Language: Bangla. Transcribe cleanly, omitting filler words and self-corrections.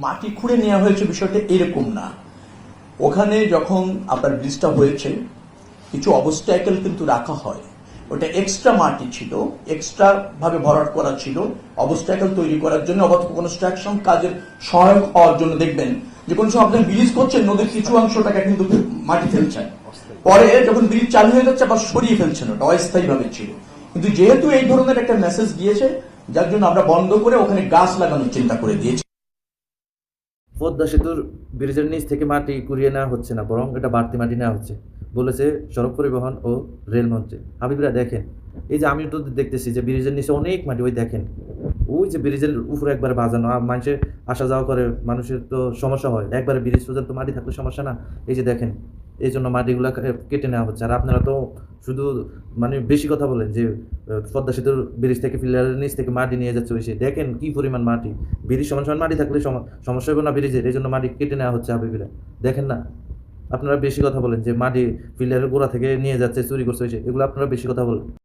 মাটি খুঁড়ে নেওয়া হয়েছে বিষয়টা এরকম না। ওখানে যখন আপনার ব্রিজটা হয়েছে কিছু অবস্ট্যাকেল কিন্তু রাখা হয়, ওটা এক্সট্রা মাটি ছিল, এক্সট্রা ভাবে ভরাট করা ছিল অবস্ট্যাকেল তৈরি করার জন্য, অথবা কনস্ট্রাকশন কাজের সহায়ক হওয়ার জন্য। দেখবেন যে কোন সময় আপনি ব্রিজ করছেন, নদীর কিছু অংশটাকে কিন্তু মাটি ফেলছেন, পরে যখন ব্রিজ চালু হয়ে যাচ্ছে আবার সরিয়ে ফেলছেন, ওটা অস্থায়ী ভাবে ছিল। কিন্তু যেহেতু এই ধরনের একটা মেসেজ গিয়েছে, যার জন্য আমরা বন্ধ করে ওখানে গাছ লাগানোর চিন্তা করে দিয়েছি। পদ্মা সেতুর ব্রিজের নিচ থেকে মাটি কুড়িয়ে নেওয়া হচ্ছে না, বরং এটা বাড়তি মাটি নেওয়া হচ্ছে বলেছে সড়ক পরিবহন ও রেলমন্ত্রী। হাবিবরা দেখেন, এই যে আমি তো দেখতেছি যে ব্রিজের নিচে অনেক মাটি, ওই দেখেন, ওই যে ব্রিজের উপরে একবারে বাজানো, মানুষের আসা যাওয়া করে, মানুষের তো সমস্যা হয়, একবারে ব্রিজ পর্যন্ত মাটি থাকলে সমস্যা না? এই যে দেখেন, এই জন্য মাটিগুলো কেটে নেওয়া হচ্ছে। আর আপনারা তো শুধু মানে বেশি কথা বলেন যে পদ্মা সেতুর ব্রিজ থেকে পিলারের নিচ থেকে মাটি নিয়ে যাচ্ছে, ওই সে দেখেন কি পরিমাণ মাটি। ব্রিজ সমান সমান মাটি থাকলে সমস্যা হবে না ব্রিজের, এই জন্য মাটি কেটে নেওয়া হচ্ছে। হাবিবিরা দেখেন না, আপনারা বেশি কথা বলেন যে মাটি পিলারের গোড়া থেকে নিয়ে যাচ্ছে, চুরি করছে, এগুলো আপনারা বেশি কথা বলেন।